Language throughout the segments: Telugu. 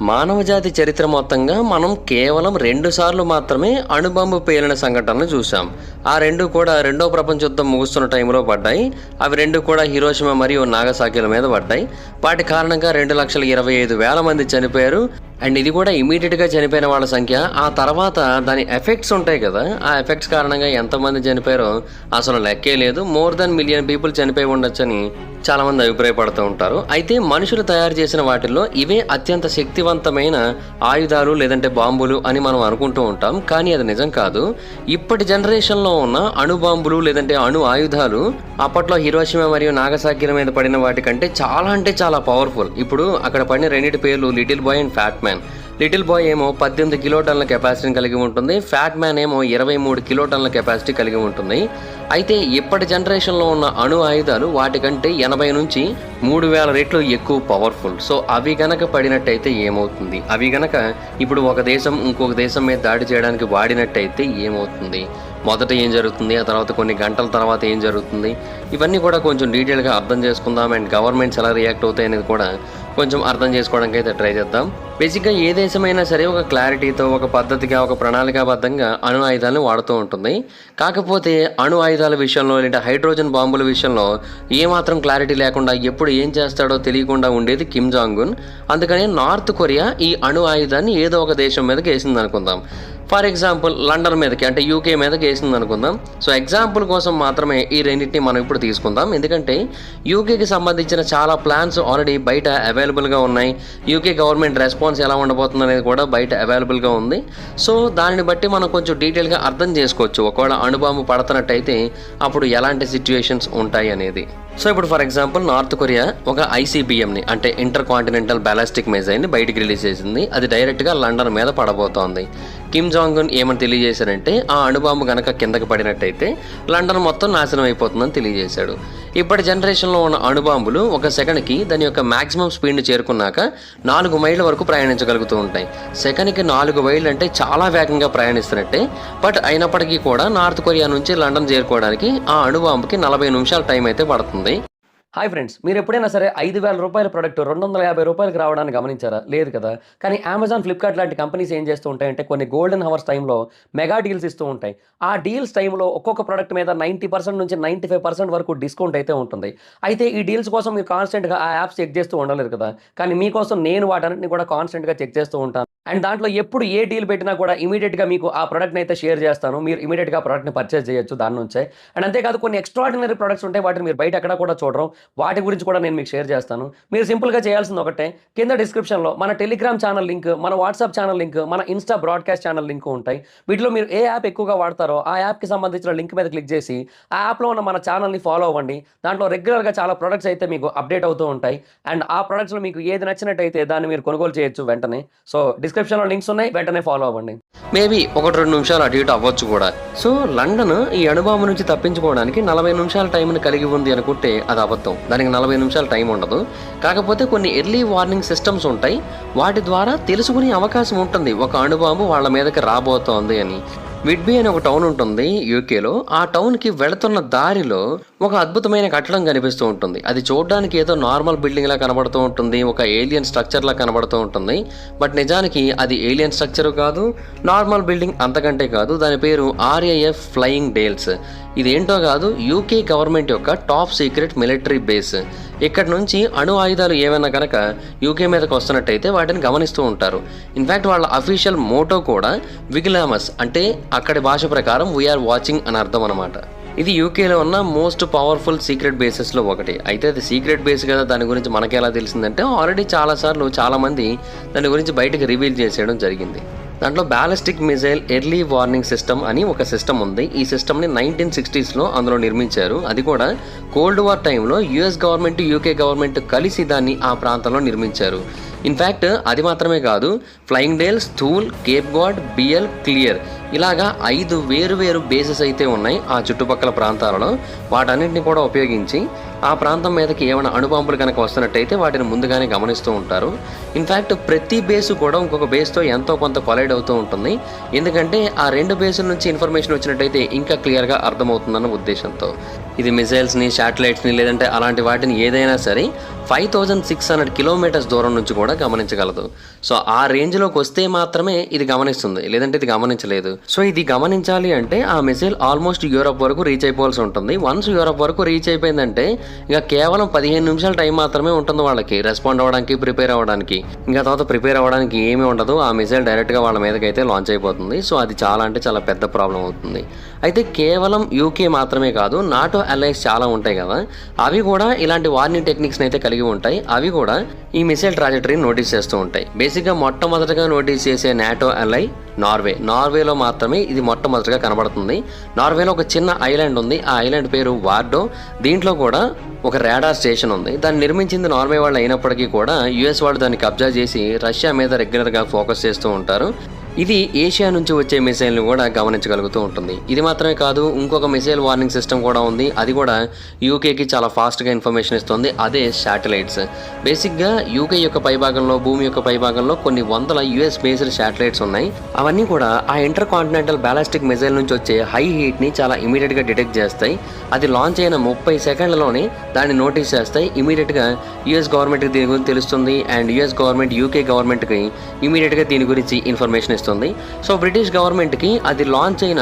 మానవజాతి చరిత్ర మొత్తంగా మనం కేవలం 2 సార్లు మాత్రమే అణుబాంబు పేలిన సంఘటనలు చూసాం. ఆ 2 కూడా రెండో ప్రపంచ యుద్ధం ముగుస్తున్న టైంలో పడ్డాయి. అవి 2 కూడా హిరోషిమా మరియు నాగసాకిల మీద పడ్డాయి. వాటి కారణంగా 2,25,000 మంది చనిపోయారు. అండ్ ఇది కూడా ఇమీడియట్గా చనిపోయిన వాళ్ళ సంఖ్య. ఆ తర్వాత దాని ఎఫెక్ట్స్ ఉంటాయి కదా, ఆ ఎఫెక్ట్స్ కారణంగా ఎంతమంది చనిపోయారో అసలు లెక్కే లేదు. మోర్ దెన్ మిలియన్ పీపుల్ చనిపోయి ఉండొచ్చని చాలామంది అభిప్రాయపడుతూ ఉంటారు. అయితే మనుషులు తయారు చేసిన వాటిల్లో ఇవే అత్యంత శక్తివంతమైన ఆయుధాలు లేదంటే బాంబులు అని మనం అనుకుంటూ ఉంటాం. కానీ అది నిజం కాదు. ఇప్పటి జనరేషన్లో ఉన్న అణు బాంబులు లేదంటే అణు ఆయుధాలు అప్పట్లో హిరోషిమా మరియు నాగసాకిల మీద పడిన వాటికంటే చాలా అంటే చాలా పవర్ఫుల్. ఇప్పుడు అక్కడ పడిన రెండింటి పేర్లు little boy and fat man. Little boy ఏమో 18 కిలోటన్ల కెపాసిటీని కలిగి ఉంటుంది. ఫ్యాట్ మ్యాన్ ఏమో 23 కిలోటన్ల కెపాసిటీ కలిగి ఉంటుంది. అయితే ఇప్పటి జనరేషన్లో ఉన్న అణు ఆయుధాలు వాటికంటే 80 నుంచి 3,000 రెట్లు ఎక్కువ పవర్ఫుల్. సో అవి గనక పడినట్టయితే ఏమవుతుంది? అవి గనక ఇప్పుడు ఒక దేశం ఇంకొక దేశం మీద దాడి చేయడానికి వాడినట్టయితే ఏమవుతుంది? మొదట ఏం జరుగుతుంది, ఆ తర్వాత కొన్ని గంటల తర్వాత ఏం జరుగుతుంది, ఇవన్నీ కూడా కొంచెం డీటెయిల్గా అర్థం చేసుకుందాం. అండ్ గవర్నమెంట్స్ ఎలా రియాక్ట్ అవుతాయి అనేది కూడా కొంచెం అర్థం చేసుకోవడానికి అయితే ట్రై చేద్దాం. బేసిక్గా ఏ దేశమైనా సరే ఒక క్లారిటీతో, ఒక పద్ధతిగా, ఒక ప్రణాళికాబద్ధంగా అణు ఆయుధాలను వాడుతూ ఉంటుంది. కాకపోతే అణు ఆయుధాల విషయంలో లేదంటే హైడ్రోజన్ బాంబుల విషయంలో ఏమాత్రం క్లారిటీ లేకుండా ఎప్పుడు ఏం చేస్తాడో తెలియకుండా ఉండేది కిమ్ జాంగ్ ఉన్. అందుకని నార్త్ కొరియా ఈ అణు ఆయుధాన్ని ఏదో ఒక దేశం మీదకి వేసింది అనుకుందాం. ఫర్ ఎగ్జాంపుల్ లండన్ మీదకి అంటే యూకే మీదకి వేసింది అనుకుందాం. సో ఎగ్జాంపుల్ కోసం మాత్రమే ఈ రెండింటిని మనం ఇప్పుడు తీసుకుందాం. ఎందుకంటే యూకేకి సంబంధించిన చాలా ప్లాన్స్ ఆల్రెడీ బయట అవైలబుల్గా ఉన్నాయి. యూకే గవర్నమెంట్ రెస్పాన్స్ ఎలా ఉండబోతుంది అనేది కూడా బయట అవైలబుల్గా ఉంది. సో దానిని బట్టి మనం కొంచెం డీటెయిల్గా అర్థం చేసుకోవచ్చు. ఒకవేళ అణుబాంబు పడుతున్నట్టయితే అప్పుడు ఎలాంటి సిచ్యువేషన్స్ ఉంటాయి అనేది. సో ఇప్పుడు ఫర్ ఎగ్జాంపుల్ నార్త్ కొరియా ఒక ఐసీబీఎంని అంటే ఇంటర్ కాంటినెంటల్ బ్యాలిస్టిక్ మిసైల్ని బయటికి రిలీజ్ చేసింది. అది డైరెక్ట్గా లండన్ మీద పడబోతోంది. కిమ్ జాంగ్ ఉన్ ఏమని తెలియజేశారంటే ఆ అణుబాంబు కనుక కిందకి పడినట్టయితే లండన్ మొత్తం నాశనం అయిపోతుందని తెలియజేశాడు. ఇప్పటి జనరేషన్లో ఉన్న అణుబాంబులు ఒక సెకండ్కి దాని యొక్క మ్యాక్సిమం స్పీడ్ని చేరుకున్నాక 4 మైళ్ళ వరకు ప్రయాణించగలుగుతూ ఉంటాయి. సెకండ్కి 4 మైళ్ళు అంటే చాలా వేగంగా ప్రయాణిస్తున్నట్టే. బట్ అయినప్పటికీ కూడా నార్త్ కొరియా నుంచి లండన్ చేరుకోవడానికి ఆ అణుబాంబుకి 40 నిమిషాల టైం అయితే పడుతుంది. హాయ్ ఫ్రెండ్స్, మీరు ఎప్పుడైనా సరే 5,000 రూపాయల ప్రోడక్ట్ 250 రూపాయలకి రావడానికి గమనించారా? లేదు కదా. కానీ అమెజాన్, ఫ్లిప్కార్ట్ లాంటి కంపెనీస్ ఏం చేస్తూ ఉంటాయంటే కొన్ని గోల్డెన్ హవర్స్ టైంలో మెగా డీల్స్ ఇస్తూ ఉంటాయి. ఆ డీల్స్ టైంలో ఒక్కొక్క ప్రోడక్ట్ మీద 90% నుంచి 95% వరకు డిస్కౌంట్ అయితే ఉంటుంది. అయితే ఈ డీల్స్ కోసం మీరు కాన్స్టెంట్గా ఆ యాప్స్ చెక్ చేస్తూ ఉండలేరు కదా. కానీ మీకోసం నేను వాటన్నిటిని కూడా కాన్స్టెంట్గా చెక్ చేస్తూ ఉంటాను. అండ్ దాంట్లో ఎప్పుడు ఏ డీల్ పెట్టినా కూడా ఇమీడియట్గా మీకు ఆ ప్రోడక్ట్ని అయితే షేర్ చేస్తాను. మీరు ఇమీడియట్గా ప్రోడక్ట్ని పర్చేస్ చేయొచ్చు దాని నుంచే. అండ్ అంతేకాదు కొన్ని ఎక్స్ట్రాడినరీ ప్రొడక్ట్స్ ఉంటాయి, వాటిని మీరు బయట ఎక్కడ కూడా చూడరు. వాటి గురించి కూడా నేను మీకు షేర్ చేస్తాను. మీరు సింపుల్గా చేయాల్సింది ఒకటే, కింద డిస్క్రిప్షన్లో మన టెలిగ్రామ్ ఛానల్ లింక్, మన వాట్సాప్ ఛానల్ లింక్, మన ఇన్స్టా బ్రాడ్కాస్ట్ ఛానల్ లింక్ ఉంటాయి. వీటిలో మీరు ఏ యాప్ ఎక్కువగా వాడతారో ఆ యాప్కి సంబంధించిన లింక్ మీద క్లిక్ చేసి ఆ యాప్లో ఉన్న మన ఛానల్ని ఫాలో అవ్వండి. దాంట్లో రెగ్యులర్గా చాలా ప్రొడక్ట్స్ అయితే మీకు అప్డేట్ అవుతూ ఉంటాయి. అండ్ ఆ ప్రొడక్ట్స్లో మీకు ఏది నచ్చినట్టయితే దాన్ని మీరు కొనుగోలు చేయొచ్చు వెంటనే. సో డిస్క్రిప్షన్లో లింక్స్ ఉన్నాయి, వెంటనే ఫాలో అవ్వండి. మేబీ 1-2 నిమిషాలు అటు ఇటు అవ్వచ్చు కూడా. సో లండన్ ఈ అణుబాంబు నుంచి తప్పించుకోవడానికి 40 నిమిషాల టైంని కలిగి ఉంది అనుకుంటే అది అబద్ధం. దానికి 40 నిమిషాల టైం ఉండదు. కాకపోతే కొన్ని ఎర్లీ వార్నింగ్ సిస్టమ్స్ ఉంటాయి. వాటి ద్వారా తెలుసుకునే అవకాశం ఉంటుంది ఒక అణుబాంబు వాళ్ళ మీదకి రాబోతోంది అని. విడ్బీ అనే ఒక టౌన్ ఉంటుంది యూకేలో. ఆ టౌన్కి వెళుతున్న దారిలో ఒక అద్భుతమైన కట్టడం కనిపిస్తూ ఉంటుంది. అది చూడడానికి ఏదో నార్మల్ బిల్డింగ్లా కనబడుతూ ఉంటుంది, ఒక ఏలియన్ స్ట్రక్చర్లా కనబడుతూ ఉంటుంది. బట్ నిజానికి అది ఏలియన్ స్ట్రక్చర్ కాదు, నార్మల్ బిల్డింగ్ అంతకంటే కాదు. దాని పేరు RAF ఫ్లయింగ్ డేల్స్. ఇదేంటో కాదు, యూకే గవర్నమెంట్ యొక్క టాప్ సీక్రెట్ మిలిటరీ బేస్. ఇక్కడి నుంచి అణు ఆయుధాలు ఏమైనా కనుక యూకే మీదకి వస్తున్నట్టయితే వాటిని గమనిస్తూ ఉంటారు. ఇన్ఫ్యాక్ట్ వాళ్ళ అఫీషియల్ మోటో కూడా విగిలామస్, అంటే అక్కడి భాష ప్రకారం వీఆర్ వాచింగ్ అని అర్థం అనమాట. ఇది యూకేలో ఉన్న మోస్ట్ పవర్ఫుల్ సీక్రెట్ బేసెస్లో ఒకటి. అయితే అది సీక్రెట్ బేస్ కదా, దాని గురించి మనకి ఎలా తెలిసిందంటే ఆల్రెడీ చాలాసార్లు చాలామంది దాని గురించి బయటకు రివీల్ చేసేయడం జరిగింది. దాంట్లో ballistic missile early warning system అని ఒక సిస్టమ్ ఉంది. ఈ సిస్టమ్ని 1960sలో అందులో నిర్మించారు. అది కూడా కోల్డ్ వార్ టైంలో యుఎస్ గవర్నమెంట్, యూకే గవర్నమెంట్ కలిసి దాన్ని ఆ ప్రాంతంలో నిర్మించారు. ఇన్ఫ్యాక్ట్ అది మాత్రమే కాదు, Fylingdales, Thule, Cape Cod, Beale, Clear ఇలాగా 5 వేరు బేసెస్ అయితే ఉన్నాయి ఆ చుట్టుపక్కల ప్రాంతాలలో. వాటన్నిటిని కూడా ఉపయోగించి ఆ ప్రాంతం మీదకి ఏమైనా అణుబాంబులు కనుక వస్తున్నట్టయితే వాటిని ముందుగానే గమనిస్తూ ఉంటారు. ఇన్ఫ్యాక్ట్ ప్రతి బేసు కూడా ఇంకొక బేస్తో ఎంతో కొంత కొలైడ్ అవుతూ ఉంటుంది. ఎందుకంటే ఆ 2 బేసుల నుంచి ఇన్ఫర్మేషన్ వచ్చినట్టయితే ఇంకా క్లియర్గా అర్థమవుతుందన్న ఉద్దేశంతో. ఇది మిసైల్స్ని, శాటిలైట్స్ని లేదంటే అలాంటి వాటిని ఏదైనా సరే 5600 కిలోమీటర్స్ దూరం నుంచి కూడా గమనించగలదు. సో ఆ రేంజ్లోకి వస్తే మాత్రమే ఇది గమనిస్తుంది, లేదంటే ఇది గమనించలేదు. సో ఇది గమనించాలి అంటే ఆ మిసైల్ ఆల్మోస్ట్ యూరప్ వరకు రీచ్ అయిపోవాల్సి ఉంటుంది. వన్స్ యూరప్ వరకు రీచ్ అయిపోయిందంటే ఇక కేవలం 15 నిమిషాల టైం మాత్రమే ఉంటుంది వాళ్ళకి రెస్పాండ్ అవ్వడానికి, ప్రిపేర్ అవ్వడానికి. ఇంకా తర్వాత ప్రిపేర్ అవ్వడానికి ఏమీ ఉండదు. ఆ మిసైల్ డైరెక్ట్గా వాళ్ళ మీదకి అయితే లాంచ్ అయిపోతుంది. సో అది చాలా అంటే చాలా పెద్ద ప్రాబ్లం అవుతుంది. అయితే కేవలం యూకే మాత్రమే కాదు, నాటో అలైన్స్ చాలా ఉంటాయి కదా, అవి కూడా ఇలాంటి వార్నింగ్ టెక్నిక్స్ని అయితే కలిగి ఉంటాయి. అవి కూడా ఈ మిసైల్ ట్రాజెక్టరీని నోటీస్ చేస్తూ ఉంటాయి. బేసిక్గా మొట్టమొదటిగా నోటీస్ చేసే నాటో అలై నార్వేలో మాత్రమే ఇది మొట్టమొదటిగా కనబడుతుంది. నార్వేలో ఒక చిన్న ఐలాండ్ ఉంది. ఆ ఐలాండ్ పేరు వార్డో. దీంట్లో కూడా ఒక రాడార్ స్టేషన్ ఉంది. దాన్ని నిర్మించింది నార్వే వాళ్ళు అయినప్పటికీ కూడా యుఎస్ వాళ్ళు దాన్ని కబ్జా చేసి రష్యా మీద రెగ్యులర్గా ఫోకస్ చేస్తూ ఉంటారు. ఇది ఏషియా నుంచి వచ్చే మిసైల్ని కూడా గమనించగలుగుతూ ఉంటుంది. ఇది మాత్రమే కాదు, ఇంకొక మిసైల్ వార్నింగ్ సిస్టమ్ కూడా ఉంది. అది కూడా యూకేకి చాలా ఫాస్ట్గా ఇన్ఫర్మేషన్ ఇస్తుంది. అదే శాటిలైట్స్. బేసిక్గా యూకే యొక్క పైభాగంలో, భూమి యొక్క పైభాగంలో కొన్ని వందల యుఎస్ బేస్డ్ శాటిలైట్స్ ఉన్నాయి. అవన్నీ కూడా ఆ ఇంటర్ కాంటినెంటల్ బ్యాలిస్టిక్ మిసైల్ నుంచి వచ్చే హై హీట్ని చాలా ఇమీడియట్గా డిటెక్ట్ చేస్తాయి. అది లాంచ్ అయిన 30 సెకండ్లలోనే దాన్ని నోటీస్ చేస్తాయి. ఇమీడియట్గా యుఎస్ గవర్నమెంట్కి దీని గురించి తెలుస్తుంది. అండ్ యుఎస్ గవర్నమెంట్ యూకే గవర్నమెంట్కి ఇమీడియట్గా దీని గురించి ఇన్ఫర్మేషన్ ఇస్తుంది. సో బ్రిటిష్ గవర్నమెంట్కి అది లాంచ్ అయిన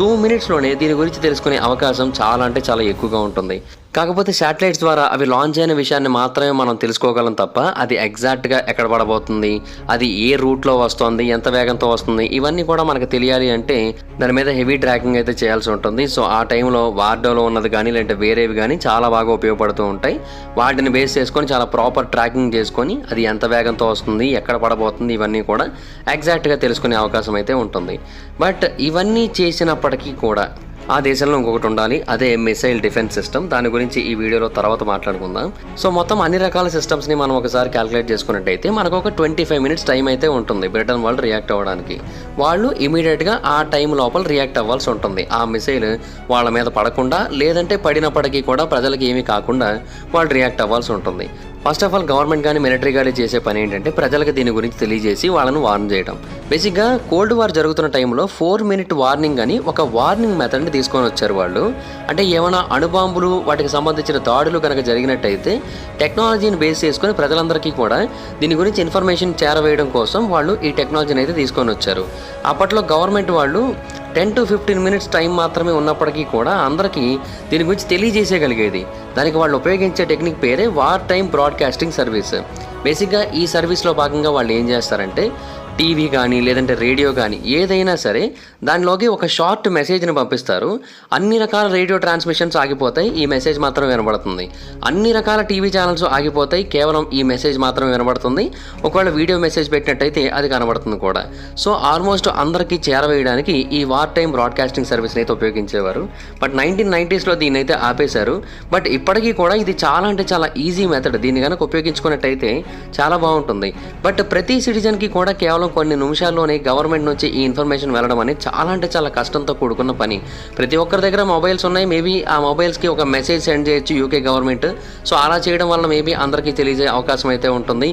2 మినిట్స్లోనే దీని గురించి తెలుసుకునే అవకాశం చాలా అంటే చాలా ఎక్కువగా ఉంటుంది. కాకపోతే శాటిలైట్స్ ద్వారా అవి లాంచ్ అయిన విషయాన్ని మాత్రమే మనం తెలుసుకోగలం తప్ప అది ఎగ్జాక్ట్గా ఎక్కడ పడబోతుంది, అది ఏ రూట్లో వస్తుంది, ఎంత వేగంతో వస్తుంది, ఇవన్నీ కూడా మనకు తెలియాలి అంటే దాని మీద హెవీ ట్రాకింగ్ అయితే చేయాల్సి ఉంటుంది. సో ఆ టైంలో వార్డోలో ఉన్నది కానీ లేదంటే వేరేవి కానీ చాలా బాగా ఉపయోగపడుతూ ఉంటాయి. వాటిని బేస్ చేసుకొని చాలా ప్రాపర్ ట్రాకింగ్ చేసుకొని అది ఎంత వేగంతో వస్తుంది, ఎక్కడ పడబోతుంది, ఇవన్నీ కూడా ఎగ్జాక్ట్గా తెలుసుకునే అవకాశం అయితే ఉంటుంది. బట్ ఇవన్నీ చేసినప్పటికీ కూడా ఆ దేశంలో ఇంకొకటి ఉండాలి, అదే మిసైల్ డిఫెన్స్ సిస్టమ్. దాని గురించి ఈ వీడియోలో తర్వాత మాట్లాడుకుందాం. సో మొత్తం అన్ని రకాల సిస్టమ్స్ని మనం ఒకసారి క్యాలిక్యులేట్ చేసుకున్నట్టయితే మనకు ఒక 25 మినిట్స్ టైం అయితే ఉంటుంది బ్రిటన్ వాళ్ళు రియాక్ట్ అవ్వడానికి. వాళ్ళు ఇమీడియట్గా ఆ టైం లోపల రియాక్ట్ అవ్వాల్సి ఉంటుంది. ఆ మిసైల్ వాళ్ళ మీద పడకుండా, లేదంటే పడినప్పటికీ కూడా ప్రజలకు ఏమీ కాకుండా వాళ్ళు రియాక్ట్ అవ్వాల్సి ఉంటుంది. ఫస్ట్ ఆఫ్ ఆల్ గవర్నమెంట్ కానీ మిలిటరీ కానీ చేసే పని ఏంటంటే ప్రజలకు దీని గురించి తెలియజేసి వాళ్ళను వార్న్ చేయడం. బేసిక్గా కోల్డ్ వార్ జరుగుతున్న టైంలో 4 మినిట్ వార్నింగ్ అని ఒక వార్నింగ్ మెథడ్ని తీసుకొని వచ్చారు వాళ్ళు. అంటే ఏమైనా అణుబాంబులు వాటికి సంబంధించిన దాడులు కనుక జరిగినట్టయితే టెక్నాలజీని బేస్ చేసుకొని ప్రజలందరికీ కూడా దీని గురించి ఇన్ఫర్మేషన్ చేరవేయడం కోసం వాళ్ళు ఈ టెక్నాలజీని అయితే తీసుకొని వచ్చారు. అప్పట్లో గవర్నమెంట్ వాళ్ళు 10 to 15 మినిట్స్ టైం మాత్రమే ఉన్నప్పటికీ కూడా అందరికీ దీని గురించి తెలియజేసేయగలిగేది. దానికి వాళ్ళు ఉపయోగించే టెక్నిక్ పేరే వార్ టైమ్ బ్రాడ్కాస్టింగ్ సర్వీస్. బేసిక్గా ఈ సర్వీస్లో భాగంగా వాళ్ళు ఏం చేస్తారంటే టీవీ కానీ లేదంటే రేడియో కానీ ఏదైనా సరే దానిలోకి ఒక షార్ట్ మెసేజ్ని పంపిస్తారు. అన్ని రకాల రేడియో ట్రాన్స్మిషన్స్ ఆగిపోతాయి, ఈ మెసేజ్ మాత్రం వినబడుతుంది. అన్ని రకాల టీవీ ఛానల్స్ ఆగిపోతాయి, కేవలం ఈ మెసేజ్ మాత్రం వినబడుతుంది. ఒకవేళ వీడియో మెసేజ్ పెట్టినట్టయితే అది కనబడుతుంది కూడా. సో ఆల్మోస్ట్ అందరికీ చేరవేయడానికి ఈ వార్ టైమ్ బ్రాడ్కాస్టింగ్ సర్వీస్ని అయితే ఉపయోగించేవారు. బట్ 1990స్లో దీన్ని అయితే ఆపేశారు. బట్ ఇప్పటికీ కూడా ఇది చాలా అంటే చాలా ఈజీ మెథడ్. దీన్ని కనుక ఉపయోగించుకున్నట్టయితే చాలా బాగుంటుంది. బట్ ప్రతి సిటిజన్కి కూడా కేవలం కొన్ని నిమిషాల్లోనే గవర్నమెంట్ నుంచి ఈ ఇన్ఫర్మేషన్ వెళ్ళడం అనేది చాలా అంటే చాలా కష్టంతో కూడుకున్న పని. ప్రతి ఒక్కరి దగ్గర మొబైల్స్ ఉన్నాయి. మేబీ ఆ మొబైల్స్కి ఒక మెసేజ్ సెండ్ చేయొచ్చు యూకే గవర్నమెంట్. సో అలా చేయడం వల్ల మేబీ అందరికీ తెలియజే అవకాశం అయితే ఉంటుంది.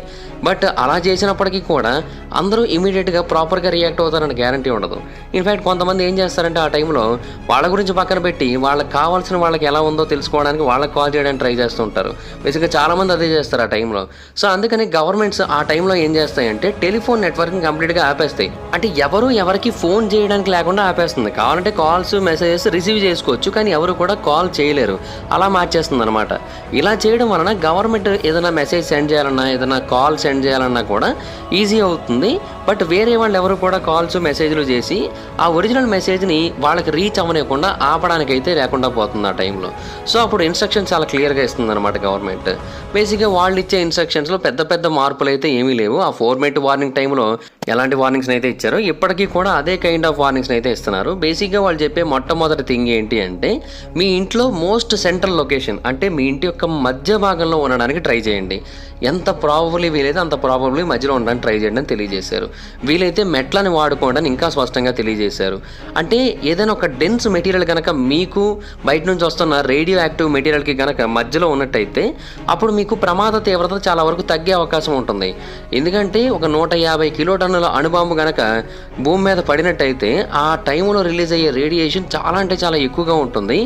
బట్ అలా చేసినప్పటికీ కూడా అందరూ ఇమీడియట్గా ప్రాపర్గా రియాక్ట్ అవుతారని గ్యారంటీ ఉండదు. ఇన్ఫ్యాక్ట్ కొంతమంది ఏం చేస్తారంటే ఆ టైంలో వాళ్ళ గురించి పక్కన పెట్టి వాళ్ళకి కావాల్సిన వాళ్ళకి ఎలా ఉందో తెలుసుకోవడానికి వాళ్ళకి కాల్ చేయడానికి ట్రై చేస్తూ ఉంటారు. బేసిక్గా చాలామంది అదే చేస్తారు ఆ టైంలో. సో అందుకని గవర్నమెంట్స్ ఆ టైంలో ఏం చేస్తాయంటే టెలిఫోన్ నెట్వర్క్ కంప్లీట్గా ఆపేస్తాయి. అంటే ఎవరు ఎవరికి ఫోన్ చేయడానికి లేకుండా ఆపేస్తుంది. కావాలంటే కాల్స్ మెసేజెస్ రిసీవ్ చేసుకోవచ్చు, కానీ ఎవరు కూడా కాల్ చేయలేరు. అలా మార్చేస్తుంది అనమాట. ఇలా చేయడం వలన గవర్నమెంట్ ఏదైనా మెసేజ్ సెండ్ చేయాలన్నా, ఏదైనా కాల్ సెండ్ చేయాలన్నా కూడా ఈజీ అవుతుంది. బట్ వేరే వాళ్ళు ఎవరు కూడా కాల్స్ మెసేజ్లు చేసి ఆ ఒరిజినల్ మెసేజ్ని వాళ్ళకి రీచ్ అవ్వనివ్వకుండా ఆపడానికి అయితే లేకుండా పోతుంది ఆ టైంలో. సో అప్పుడు ఇన్స్ట్రక్షన్స్ చాలా క్లియర్గా ఇస్తుంది అనమాట గవర్నమెంట్. బేసిక్గా వాళ్ళు ఇచ్చే ఇన్స్ట్రక్షన్స్లో పెద్ద పెద్ద మార్పులు అయితే ఏమీ లేవు. ఆ 4 మినిట్ వార్నింగ్ టైంలో ఎలాంటి వార్నింగ్స్ని అయితే ఇచ్చారో ఇప్పటికీ కూడా అదే కైండ్ ఆఫ్ వార్నింగ్స్ని అయితే ఇస్తున్నారు. బేసిక్గా వాళ్ళు చెప్పే మొట్టమొదటి థింగ్ ఏంటి అంటే మీ ఇంట్లో మోస్ట్ సెంట్రల్ లొకేషన్ అంటే మీ ఇంటి యొక్క మధ్య భాగంలో ఉండడానికి ట్రై చేయండి. ఎంత ప్రాబబ్లీ వీలైతే అంత ప్రాబబ్లీ మధ్యలో ఉండడానికి ట్రై చేయండి అని తెలియజేశారు. వీలైతే మెట్లని వాడుకోవడానికి ఇంకా స్పష్టంగా తెలియజేశారు. అంటే ఏదైనా ఒక డెన్స్ మెటీరియల్ కనుక మీకు బయట నుంచి వస్తున్న రేడియో యాక్టివ్ మెటీరియల్కి కనుక మధ్యలో ఉన్నట్టయితే అప్పుడు మీకు ప్రమాద తీవ్రత చాలా వరకు తగ్గే అవకాశం ఉంటుంది. ఎందుకంటే ఒక 150 కిలోటన్నుల అణుబాంబు కనుక భూమి మీద పడినట్టయితే ఆ టైంలో రిలీజ్ అయ్యే రేడియేషన్ చాలా అంటే చాలా ఎక్కువగా ఉంటుంది.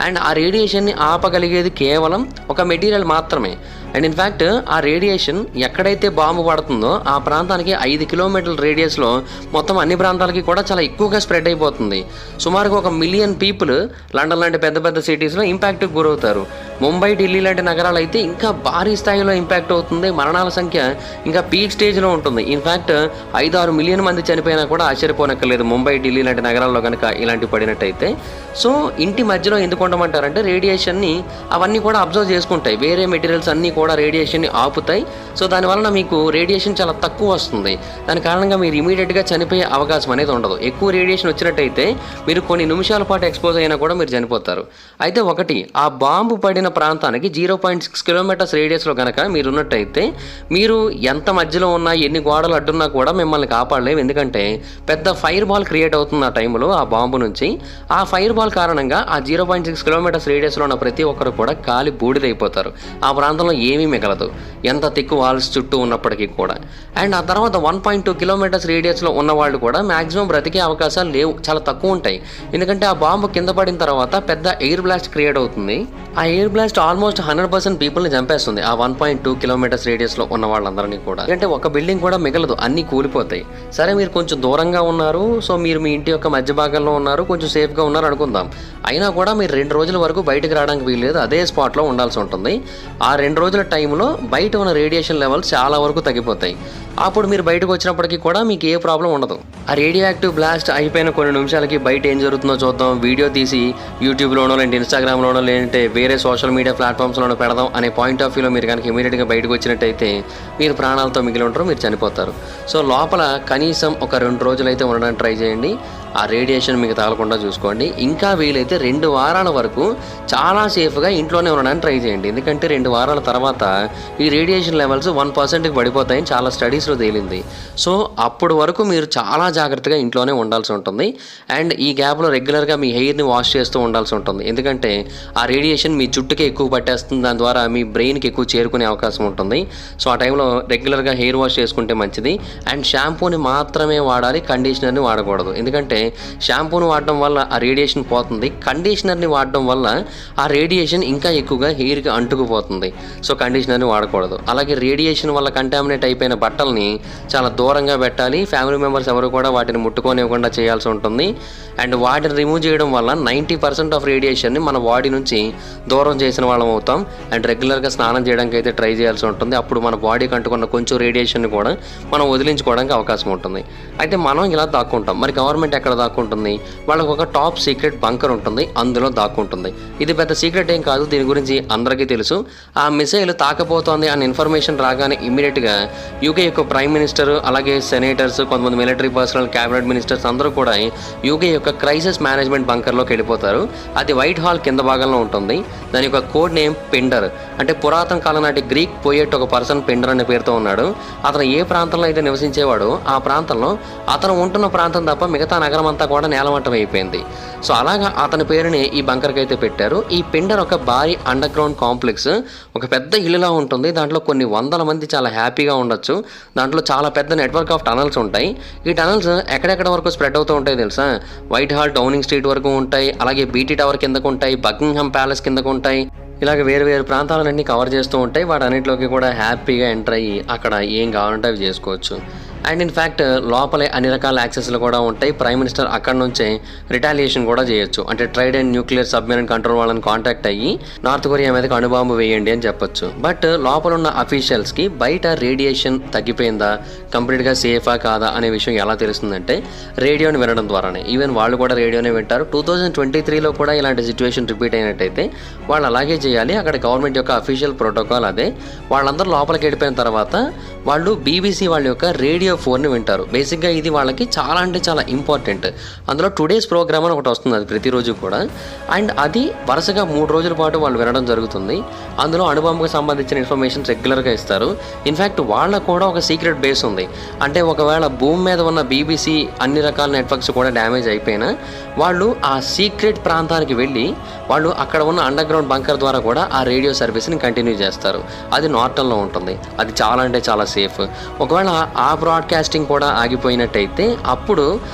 అండ్ ఆ రేడియేషన్ని ఆపగలిగేది కేవలం ఒక మెటీరియల్ మాత్రమే. అండ్ ఇన్ఫ్యాక్ట్ ఆ రేడియేషన్ ఎక్కడైతే బాంబు పడుతుందో ఆ ప్రాంతానికి 5 కిలోమీటర్ల రేడియస్లో మొత్తం అన్ని ప్రాంతాలకి కూడా చాలా ఎక్కువగా స్ప్రెడ్ అయిపోతుంది. సుమారుగా 1 మిలియన్ పీపుల్ లండన్ లాంటి పెద్ద పెద్ద సిటీస్లో ఇంపాక్ట్కి గురవుతారు. ముంబై, ఢిల్లీ లాంటి నగరాలు అయితే ఇంకా భారీ స్థాయిలో ఇంపాక్ట్ అవుతుంది. మరణాల సంఖ్య ఇంకా పీక్ స్టేజ్లో ఉంటుంది. ఇన్ఫ్యాక్ట్ 5-6 మిలియన్ మంది చనిపోయినా కూడా ఆశ్చర్యపోనక్కర్లేదు ముంబై, ఢిల్లీ లాంటి నగరాల్లో కనుక ఇలాంటివి పడినట్టయితే. సో ఇంటి మధ్యలో ఎందుకు ఉండమంటారంటే రేడియేషన్ని అవన్నీ కూడా అబ్జర్వ్ చేసుకుంటాయి. వేరే మెటీరియల్స్ అన్నీ కూడా రేడియేషన్ని ఆపుతాయి. సో దానివలన మీకు రేడియేషన్ చాలా తక్కువ వస్తుంది. దాని కారణంగా మీరు ఇమీడియట్గా చనిపోయే అవకాశం అనేది ఉండదు. ఎక్కువ రేడియేషన్ వచ్చినట్టయితే మీరు కొన్ని నిమిషాల పాటు ఎక్స్పోజ్ అయినా కూడా మీరు చనిపోతారు. అయితే ఒకటి, ఆ బాంబు పడిన ప్రాంతానికి 0.6 కిలోమీటర్స్ రేడియస్లో కనుక మీరు ఉన్నట్టయితే మీరు ఎంత మధ్యలో ఉన్నా ఎన్ని గోడలు అడ్డున్నా కూడా మిమ్మల్ని కాపాడలేవు. ఎందుకంటే పెద్ద ఫైర్ బాల్ క్రియేట్ అవుతుంది ఆ టైంలో ఆ బాంబు నుంచి. ఆ ఫైర్ బాల్ కారణంగా ఆ 0.6 కిలోమీటర్స్ రేడియస్లో ఉన్న ప్రతి ఒక్కరు కూడా కాలి బూడిదైపోతారు. ఆ ప్రాంతంలో ఏమీ మిగలదు ఎంత థిక్ వాల్స్ చుట్టూ ఉన్నప్పటికీ కూడా. అండ్ ఆ తర్వాత 1.2 కిలోమీటర్స్ రేడియస్లో ఉన్న వాళ్ళు కూడా మ్యాక్సిమం బ్రతికే అవకాశాలు లేవు, చాలా తక్కువ ఉంటాయి. ఎందుకంటే ఆ బాంబు కింద పడిన తర్వాత పెద్ద ఎయిర్ బ్లాస్ట్ క్రియేట్ అవుతుంది. ఆ ఎయిర్ బ్లాస్ట్ ఆల్మోస్ట్ 100% పీపుల్ని చంపేస్తుంది ఆ 1.2 కిలోమీటర్స్ రేడియస్లో ఉన్న వాళ్ళందరినీ కూడా. అంటే ఒక బిల్డింగ్ కూడా మిగలదు, అన్నీ కూలిపోతాయి. సరే మీరు కొంచెం దూరంగా ఉన్నారు, సో మీరు మీ ఇంటి యొక్క మధ్య భాగంలో ఉన్నారు, కొంచెం సేఫ్గా ఉన్నారు అనుకుందాం. అయినా కూడా మీరు 2 రోజుల వరకు బయటకు రావడానికి వీల్లేదు, అదే స్పాట్లో ఉండాల్సి ఉంటుంది. ఆ 2 రోజుల టైంలో బయట ఉన్న రేడియేషన్ లెవెల్స్ చాలా వరకు తగ్గిపోతాయి. అప్పుడు మీరు బయటకు వచ్చినప్పటికీ కూడా మీకు ఏ ప్రాబ్లం ఉండదు. ఆ రేడియో యాక్టివ్ బ్లాస్ట్ అయిపోయిన కొన్ని నిమిషాలకి బయట ఏం జరుగుతుందో చూద్దాం, వీడియో తీసి యూట్యూబ్లోనో లేదంటే ఇన్స్టాగ్రామ్లోనో లేదంటే వేరే సోషల్ మీడియా ప్లాట్ఫామ్స్లోనో పెడదాం అనే పాయింట్ ఆఫ్ వ్యూలో మీరు కనుక ఇమీడియట్గా బయటకు వచ్చినట్టయితే మీరు ప్రాణాలతో మిగిలి ఉంటారు, మీరు చనిపోతారు. సో లోపల కనీసం ఒక 2 రోజులైతే ఉండడానికి ట్రై చేయండి. ఆ రేడియేషన్ మీకు తగలకుండా చూసుకోండి. ఇంకా వీలైతే 2 వారాల వరకు చాలా సేఫ్గా ఇంట్లోనే ఉండడానికి ట్రై చేయండి. ఎందుకంటే 2 వారాల తర్వాత ఈ రేడియేషన్ లెవెల్స్ 1%కి పడిపోతాయని చాలా స్టడీస్లో తేలింది. సో అప్పుడు వరకు మీరు చాలా జాగ్రత్తగా ఇంట్లోనే ఉండాల్సి ఉంటుంది. అండ్ ఈ గ్యాప్లో రెగ్యులర్గా మీ హెయిర్ని వాష్ చేస్తూ ఉండాల్సి ఉంటుంది. ఎందుకంటే ఆ రేడియేషన్ మీ జుట్టుకి ఎక్కువ పట్టేస్తుంది, దాని ద్వారా మీ బ్రెయిన్కి ఎక్కువ చేరుకునే అవకాశం ఉంటుంది. సో ఆ టైంలో రెగ్యులర్గా హెయిర్ వాష్ చేసుకుంటే మంచిది. అండ్ షాంపూని మాత్రమే వాడాలి, కండిషనర్ని వాడకూడదు. ఎందుకంటే షాంపూని వాడడం వల్ల ఆ రేడియేషన్ పోతుంది, కండిషనర్ని వాడడం వల్ల ఆ రేడియేషన్ ఇంకా ఎక్కువగా హెయిర్కి అంటుకుపోతుంది. సో కండిషనర్ని వాడకూడదు. అలాగే రేడియేషన్ వల్ల కంటామినేట్ అయిపోయిన బట్టల్ని చాలా దూరంగా పెట్టాలి. ఫ్యామిలీ మెంబర్స్ ఎవరు కూడా వాటిని ముట్టుకోనివ్వకుండా చేయాల్సి ఉంటుంది. అండ్ వాటిని రిమూవ్ చేయడం వల్ల 90% ఆఫ్ రేడియేషన్ని మన బాడీ నుంచి దూరం చేసిన వాళ్ళం అవుతాం. అండ్ రెగ్యులర్గా స్నానం చేయడానికి అయితే ట్రై చేయాల్సి ఉంటుంది. అప్పుడు మన బాడీకి అంటుకున్న కొంచెం రేడియేషన్ని కూడా మనం వదిలించుకోవడానికి అవకాశం ఉంటుంది. అయితే మనం ఇలా దాక్కుంటాం. మరి గవర్నమెంట్ ఎక్కడ దాక్కుంటుంది? వాళ్ళకు ఒక టాప్ సీక్రెట్ బంకర్ ఉంటుంది, అందులో దాక్కుంటుంది. ఇది పెద్ద సీక్రెట్ ఏం కాదు, దీని గురించి అందరికీ తెలుసు. ఆ మిసైల్ తాకపోతోంది అనే ఇన్ఫర్మేషన్ రాగానే ఇమ్మీడియట్గా యూకే యొక్క ప్రైమ్ మినిస్టర్, అలాగే సెనేటర్స్, కొంతమంది మిలిటరీ పర్సనల్, క్యాబినెట్ మినిస్టర్స్ అందరూ కూడా యూకే యొక్క క్రైసిస్ మేనేజ్మెంట్ బంకర్లోకి వెళ్ళిపోతారు. అది వైట్ హాల్ కింద భాగంలో ఉంటుంది. దాని యొక్క కోడ్ నేమ్ పిండర్. అంటే పురాతన కాలం నాటి గ్రీక్ పోయెట్ ఒక పర్సన్ పిండర్ అనే పేరుతో ఉన్నాడు. అతను ఏ ప్రాంతంలో అయితే నివసించేవాడో ఆ ప్రాంతంలో అతను ఉంటున్న ప్రాంతం తప్ప మిగతా నగరం అంతా కూడా నేలమట్టం అయిపోయింది. సో అలాగా అతని పేరుని ఈ బంకర్కి అయితే పెట్టారు. ఈ పిండర్ ఒక భారీ అండర్ గ్రౌండ్ కాంప్లెక్స్, ఒక పెద్ద ఇల్లులా ఉంటుంది. దాంట్లో కొన్ని వందల మంది చాలా హ్యాపీగా ఉండొచ్చు. దాంట్లో చాలా పెద్ద నెట్వర్క్ ఆఫ్ టనల్స్ ఉంటాయి. ఈ టనల్స్ ఎక్కడెక్కడ వరకు స్ప్రెడ్ అవుతూ ఉంటాయి తెలుసా? వైట్ హాల్, డౌనింగ్ స్ట్రీట్ వరకు ఉంటాయి, అలాగే బీటీ టవర్ కిందకు ఉంటాయి, బకింగ్హామ్ ప్యాలెస్ కిందకు ఉంటాయి. ఇలాగ వేరు వేరు ప్రాంతాలన్నీ కవర్ చేస్తూ ఉంటాయి. వాటన్నిటిలోకి కూడా హ్యాపీగా ఎంటర్ అయ్యి అక్కడ ఏం కావాలంటే అవి చేసుకోవచ్చు. అండ్ ఇన్ఫ్యాక్ట్ లోపలే అన్ని రకాల యాక్సెస్లు కూడా ఉంటాయి. ప్రైమ్ మినిస్టర్ అక్కడ నుంచే రిటాలియేషన్ కూడా చేయొచ్చు. అంటే ట్రైడెంట్ న్యూక్లియర్ సబ్మెరైన్ కంట్రోల్ వాళ్ళని కాంటాక్ట్ అయ్యి నార్త్ కొరియా మీదకి అణుబాంబు వేయండి అని చెప్పొచ్చు. బట్ లోపల ఉన్న అఫీషియల్స్కి బయట రేడియేషన్ తగ్గిపోయిందా, కంప్లీట్గా సేఫా కాదా అనే విషయం ఎలా తెలుస్తుందంటే రేడియోని వినడం ద్వారానే. ఈవెన్ వాళ్ళు కూడా రేడియోనే వింటారు. 2023లో కూడా ఇలాంటి సిచ్యువేషన్ రిపీట్ అయినట్టయితే వాళ్ళు అలాగే చేయాలి. అక్కడ గవర్నమెంట్ యొక్క అఫీషియల్ ప్రోటోకాల్ అదే. వాళ్ళందరూ లోపలికి వెళ్ళిపోయిన తర్వాత వాళ్ళు BBC వాళ్ళ యొక్క రేడియో రేడియో 4ని వింటారు. బేసిక్‌గా ఇది వాళ్ళకి చాలా అంటే చాలా ఇంపార్టెంట్. అందులో టుడేస్ ప్రోగ్రామ్ అని ఒకటి వస్తుంది, అది ప్రతిరోజు కూడా. అండ్ అది వరుసగా 3 రోజుల పాటు వాళ్ళు వినడం జరుగుతుంది. అందులో అణుబాంబుకి సంబంధించిన ఇన్ఫర్మేషన్ రెగ్యులర్‌గా ఇస్తారు. ఇన్‌ఫ్యాక్ట్ వాళ్ళకు కూడా ఒక సీక్రెట్ బేస్ ఉంది. అంటే ఒకవేళ భూమి మీద ఉన్న బీబీసీ అన్ని రకాల నెట్వర్క్స్ కూడా డ్యామేజ్ అయిపోయినా వాళ్ళు ఆ సీక్రెట్ ప్రాంతానికి వెళ్ళి వాళ్ళు అక్కడ ఉన్న అండర్ గ్రౌండ్ బంకర్ ద్వారా కూడా ఆ రేడియో సర్వీస్ని కంటిన్యూ చేస్తారు. అది నార్టన్లో ఉంటుంది. అది చాలా అంటే చాలా సేఫ్. ఒకవేళ ఆ బ్రాడ్కాస్టింగ్ కూడా ఆగిపోయినట్టయితే అప్పుడు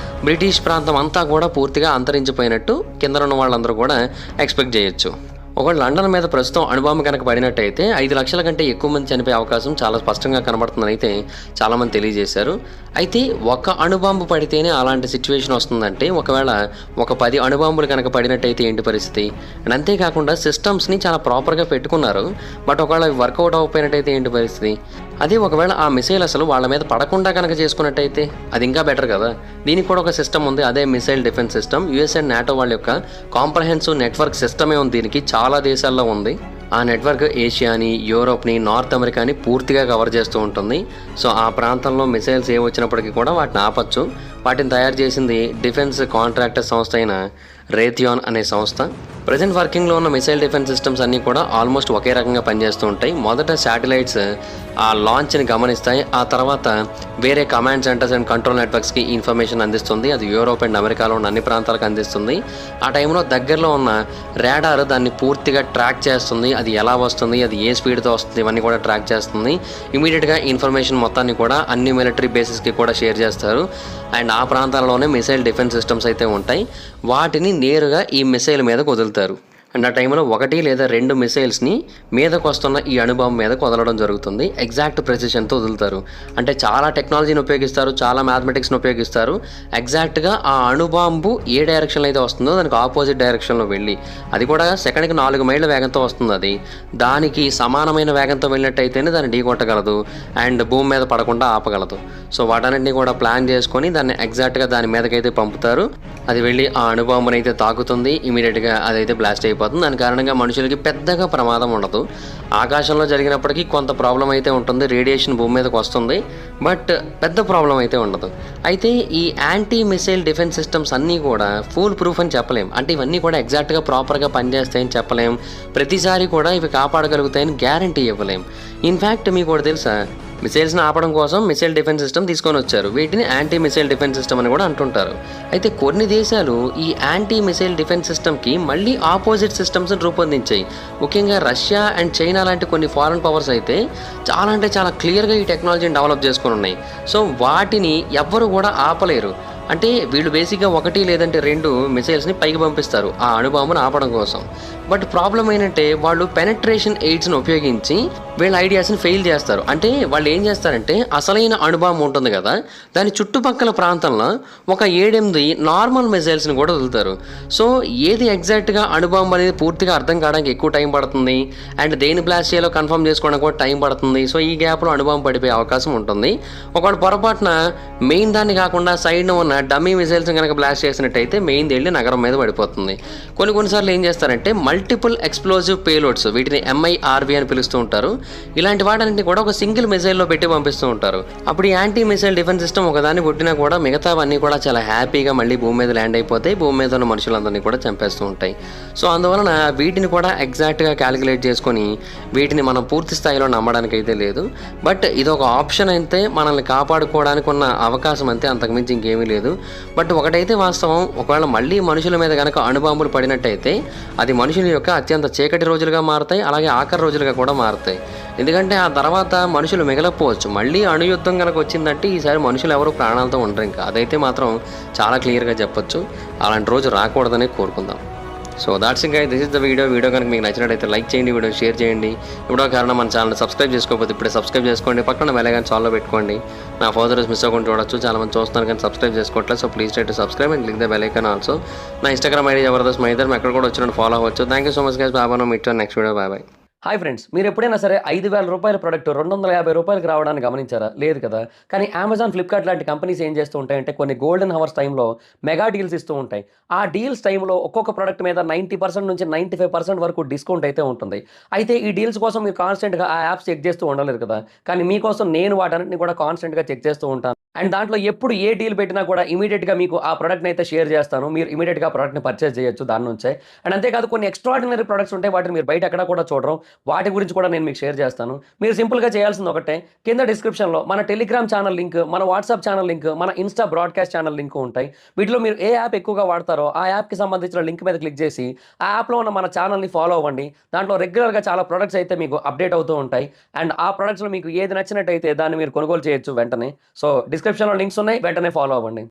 బ్రిటిష్ ప్రాంతం అంతా కూడా పూర్తిగా అంతరించిపోయినట్టు కింద ఉన్న వాళ్ళందరూ కూడా ఎక్స్పెక్ట్ చేయొచ్చు. ఒకవేళ లండన్ మీద ప్రస్తుతం అణుబాంబు కనుక పడినట్టయితే 5 లక్షల కంటే ఎక్కువ మంది చనిపోయే అవకాశం చాలా స్పష్టంగా కనబడుతుందని అయితే చాలామంది తెలియజేశారు. అయితే ఒక అణుబాంబు పడితేనే అలాంటి సిచ్యువేషన్ వస్తుందంటే ఒకవేళ ఒక 10 అణుబాంబులు కనుక పడినట్టయితే ఏంటి పరిస్థితి? అండ్ అంతేకాకుండా సిస్టమ్స్ని చాలా ప్రాపర్గా పెట్టుకున్నారు. బట్ ఒకవేళ అవి వర్కౌట్ అవ్వకపోయినట్టయితే ఏంటి పరిస్థితి? అదే ఒకవేళ ఆ మిసైల్ అసలు వాళ్ళ మీద పడకుండా కనుక చేసుకున్నట్టయితే అది ఇంకా బెటర్ కదా. దీనికి కూడా ఒక సిస్టమ్ ఉంది, అదే missile defence system. US and NATO వాళ్ళ యొక్క కాంప్రహెన్సివ్ నెట్వర్క్ సిస్టమే ఉంది. దీనికి చాలా దేశాల్లో ఉంది. ఆ నెట్వర్క్ ఏషియాని, యూరోప్ని, నార్త్ అమెరికాని పూర్తిగా కవర్ చేస్తూ ఉంటుంది. సో ఆ ప్రాంతంలో మిసైల్స్ ఏ వచ్చినప్పటికీ కూడా వాటిని ఆపచ్చు. వాటిని తయారు చేసింది డిఫెన్స్ కాంట్రాక్టర్ సంస్థ అయిన రేథియాన్ అనే సంస్థ. ప్రజెంట్ వర్కింగ్లో ఉన్న మిసైల్ డిఫెన్స్ సిస్టమ్స్ అన్నీ కూడా ఆల్మోస్ట్ ఒకే రకంగా పనిచేస్తూ ఉంటాయి. మొదట శాటిలైట్స్ ఆ లాంచ్ని గమనిస్తాయి. ఆ తర్వాత వేరే కమాండ్ సెంటర్స్ అండ్ కంట్రోల్ నెట్వర్క్స్కి ఇన్ఫర్మేషన్ అందిస్తుంది. అది యూరోప్ అండ్ అమెరికాలో ఉన్న అన్ని ప్రాంతాలకు అందిస్తుంది. ఆ టైంలో దగ్గరలో ఉన్న రాడార్ దాన్ని పూర్తిగా ట్రాక్ చేస్తుంది. అది ఎలా వస్తుంది, అది ఏ స్పీడ్తో వస్తుంది, ఇవన్నీ కూడా ట్రాక్ చేస్తుంది. ఇమీడియట్గా ఇన్ఫర్మేషన్ మొత్తాన్ని కూడా అన్ని మిలిటరీ బేసెస్కి కూడా షేర్ చేస్తారు. అండ్ ఆ ప్రాంతాల్లోనే మిసైల్ డిఫెన్స్ సిస్టమ్స్ అయితే ఉంటాయి. వాటిని నేరుగా ఈ మిసైల్ మీదకు వదులుతారు. అండ్ ఆ టైంలో 1 లేదా 2 మిసైల్స్ని మీదకు వస్తున్న ఈ అణుబాంబు మీదకు వదలడం జరుగుతుంది. ఎగ్జాక్ట్ ప్రెసిషన్తో వదులుతారు. అంటే చాలా టెక్నాలజీని ఉపయోగిస్తారు, చాలా మ్యాథమెటిక్స్ని ఉపయోగిస్తారు. ఎగ్జాక్ట్గా ఆ అణుబాంబు ఏ డైరెక్షన్లో అయితే వస్తుందో దానికి ఆపోజిట్ డైరెక్షన్లో వెళ్ళి, అది కూడా సెకండ్కి 4 మైళ్ళ వేగంతో వస్తుంది. అది దానికి సమానమైన వేగంతో వెళ్ళినట్టయితేనే దాన్ని ఢీకొట్టగలదు అండ్ భూమి మీద పడకుండా ఆపగలదు. సో వాటన్నింటినీ కూడా ప్లాన్ చేసుకొని దాన్ని ఎగ్జాక్ట్గా దాని మీదకైతే పంపుతారు. అది వెళ్ళి ఆ అణుబాంబుని అయితే తాకుతుంది. ఇమీడియట్గా అదైతే బ్లాస్ట్ అయిపోతుంది. దాని కారణంగా మనుషులకి పెద్దగా ప్రమాదం ఉండదు. ఆకాశంలో జరిగినప్పటికీ కొంత ప్రాబ్లం అయితే ఉంటుంది. రేడియేషన్ భూమి మీదకి వస్తుంది, బట్ పెద్ద ప్రాబ్లం అయితే ఉండదు. అయితే ఈ యాంటీ మిసైల్ డిఫెన్స్ సిస్టమ్స్ అన్నీ కూడా ఫుల్ ప్రూఫ్ అని చెప్పలేం. అంటే ఇవన్నీ కూడా ఎగ్జాక్ట్గా ప్రాపర్గా పనిచేస్తాయని చెప్పలేం. ప్రతిసారి కూడా ఇవి కాపాడగలుగుతాయని గ్యారంటీ ఇవ్వలేం. ఇన్ఫ్యాక్ట్ మీకు కూడా తెలుసా, మిసైల్స్ని ఆపడం కోసం మిసైల్ డిఫెన్స్ సిస్టమ్ తీసుకొని వచ్చారు. వీటిని యాంటీ మిసైల్ డిఫెన్స్ సిస్టమ్ అని కూడా అంటుంటారు. అయితే కొన్ని దేశాలు ఈ యాంటీ మిసైల్ డిఫెన్స్ సిస్టమ్కి మళ్ళీ ఆపోజిట్ సిస్టమ్స్ని రూపొందించాయి. ముఖ్యంగా రష్యా అండ్ చైనా లాంటి కొన్ని ఫారెన్ పవర్స్ అయితే చాలా అంటే చాలా క్లియర్గా ఈ టెక్నాలజీని డెవలప్ చేసుకొని ఉన్నాయి. సో వాటిని ఎవ్వరు కూడా ఆపలేరు. అంటే వీళ్ళు బేసిక్గా 1 లేదంటే 2 మిసైల్స్ని పైకి పంపిస్తారు ఆ అణుబాంబును ఆపడం కోసం. బట్ ప్రాబ్లం ఏంటంటే వాళ్ళు పెనట్రేషన్ ఎయిడ్స్ని ఉపయోగించి వీళ్ళ ఐడియాస్ని ఫెయిల్ చేస్తారు. అంటే వాళ్ళు ఏం చేస్తారంటే అసలైన అణుబాంబు ఉంటుంది కదా, దాని చుట్టుపక్కల ప్రాంతంలో ఒక 7-8 నార్మల్ మిసైల్స్ని కూడా వదులుతారు. సో ఏది ఎగ్జాక్ట్గా అణుబాంబు అనేది పూర్తిగా అర్థం కావడానికి ఎక్కువ టైం పడుతుంది. అండ్ దేని బ్లాస్ట్ చేయాలో కన్ఫర్మ్ చేసుకోవడానికి కూడా టైం పడుతుంది. సో ఈ గ్యాప్లో అణుబాంబు పడిపోయే అవకాశం ఉంటుంది. ఒకవేళ పొరపాటున మెయిన్ దాన్ని కాకుండా సైడ్న ఉన్న డమ్మీ మిసైల్స్ కనుక బ్లాస్ట్ చేసినట్టయితే మెయిన్ వెళ్ళి నగరం మీద పడిపోతుంది. కొన్నిసార్లు ఏం చేస్తారంటే మల్టిపుల్ ఎక్స్ప్లోజివ్ పేలోడ్స్, వీటిని MIRV అని పిలుస్తూ ఉంటారు. ఇలాంటి వాటిని కూడా ఒక సింగిల్ మిసైల్లో పెట్టి పంపిస్తూ ఉంటారు. అప్పుడు ఈ యాంటీ మిసైల్ డిఫెన్స్ సిస్టమ్ ఒకదాన్ని కొట్టినా కూడా మిగతావన్నీ కూడా చాలా హ్యాపీగా మళ్ళీ భూమి మీద ల్యాండ్ అయిపోతాయి. భూమి మీద ఉన్న మనుషులందరినీ కూడా చంపేస్తూ ఉంటాయి. సో అందువలన వీటిని కూడా ఎగ్జాక్ట్గా క్యాలిక్యులేట్ చేసుకొని వీటిని మనం పూర్తి స్థాయిలో నమ్మడానికి అయితే లేదు. బట్ ఇది ఒక ఆప్షన్ అయితే మనల్ని కాపాడుకోవడానికి ఉన్న అవకాశం అంతే, అంతకుమించి ఇంకేమీ లేదు. బట్ ఒకటైతే వాస్తవం, ఒకవేళ మళ్ళీ మనుషుల మీద కనుక అణుబాంబులు పడినట్టయితే అది మనుషుల యొక్క అత్యంత చీకటి రోజులుగా మారుతాయి, అలాగే ఆఖరి రోజులుగా కూడా మారుతాయి. ఎందుకంటే ఆ తర్వాత మనుషులు మిగలకపోవచ్చు. మళ్ళీ అణుయుద్ధం కనుక వచ్చిందంటే ఈసారి మనుషులు ఎవరు ప్రాణాలతో ఉండరు. ఇంకా అదైతే మాత్రం చాలా క్లియర్గా చెప్పొచ్చు. అలాంటి రోజు రాకూడదని కోరుకుందాం. So that's it guys, this is the video కనుక మీకు నచ్చినట్టయితే లైక్ చేయండి, వీడియో షేర్ చేయండి. ఇప్పుడో కారణం మన ఛానల్ సబ్స్క్రైబ్ చేసుకోకపోతే ఇప్పుడే సబ్స్క్రైబ్ చేసుకోండి. పక్కన బెల్ ఐకాన్ ఆల్లో పెట్టుకోండి. నా ఫర్దర్స్ మిస్ అవ్వకుండా చూడొచ్చు. చాలా మంది చూస్తున్నారు కానీ సబ్స్క్రైబ్ చేసుకోవట్లేదు. So please try to subscribe and click the bell icon also. నా ఇన్స్టాగ్రామ్ ఐడి జబర్దస్త్ మైదర్, ఎక్కడ కూడా వచ్చినట్టు ఫాలో అవ్వచ్చు. Thank you so much guys. బాబా, meet next video. Bye. Hi friends, మీరు ఎప్పుడైనా సరే 5,000 రూపాయల ప్రోడక్ట్ 250 రూపాయలకి రావడానికి గమనించారా? లేదు కదా. కానీ అమెజాన్, ఫ్లిప్కార్ట్ లాంటి కంపెనీస్ ఏం చేస్తూ ఉంటాయంటే కొన్ని గోల్డెన్ హవర్స్ టైంలో మెగా డీల్స్ ఇస్తూ ఉంటాయి. ఆ డీల్స్ టైంలో ఒక్కొక్క ప్రోడక్ట్ మీద 90% నుంచి 95% వరకు డిస్కౌంట్ అయితే ఉంటుంది. అయితే ఈ డీల్స్ కోసం మీరు కాన్స్టెంట్గా ఆ యాప్స్ చెక్ చేస్తూ ఉండలేరు కదా. కానీ మీకోసం నేను వాటన్నిటిని కూడా కాన్స్టెంట్గా చెక్ చేస్తూ ఉంటాను. అండ్ దాంట్లో ఎప్పుడు ఏ డీల్ పెట్టినా కూడా ఇమీడియట్‌గా మీకు ఆ ప్రొడక్ట్‌ని అయితే షేర్ చేస్తాను. మీరు ఇమీడియట్‌గా ఆ ప్రొడక్ట్‌ని పర్చేజ్ చేయొచ్చు దాని నుంచే. అండ్ అంతేకాదు కొన్ని ఎక్స్ట్రార్డినరీ ప్రొడక్ట్స్ ఉంటాయి. వాటిని మీరు బయట ఎక్కడ కూడా చూడరు. వాటి గురించి కూడా నేను మీకు షేర్ చేస్తాను. మీరు సింపుల్‌గా చేయాల్సింది ఒకటే, కింద డిస్క్రిప్షన్‌లో మన టెలిగ్రామ్ ఛానల్ లింక్, మన వాట్సాప్ ఛానల్ లింక్, మన ఇన్‌స్టా బ్రాడ్‌కాస్ట్ ఛానల్ లింక్ ఉంటాయి. వీటిలో మీరు ఏ యాప్ ఎక్కువగా వాడతారో ఆ యాప్‌కి సంబంధించిన లింక్ మీద క్లిక్ చేసి, ఆ యాప్‌లో ఉన్న మన ఛానల్‌ని ఫాలో అవ్వండి. దాంట్లో రెగ్యులర్‌గా చాలా ప్రొడక్ట్స్ అయితే మీకు అప్డేట్ అవుతూ ఉంటాయి. అండ్ ఆ ప్రొడక్ట్స్‌లో మీకు ఏది నచ్చినట్టయితే దాన్ని మీరు కొనుగోలు చేయొచ్చు వెంటనే. సో, డిస్క్రిప్షన్‌లో లింక్స్ ఉన్నాయి. వెంటనే ఫాలో అవ్వండి.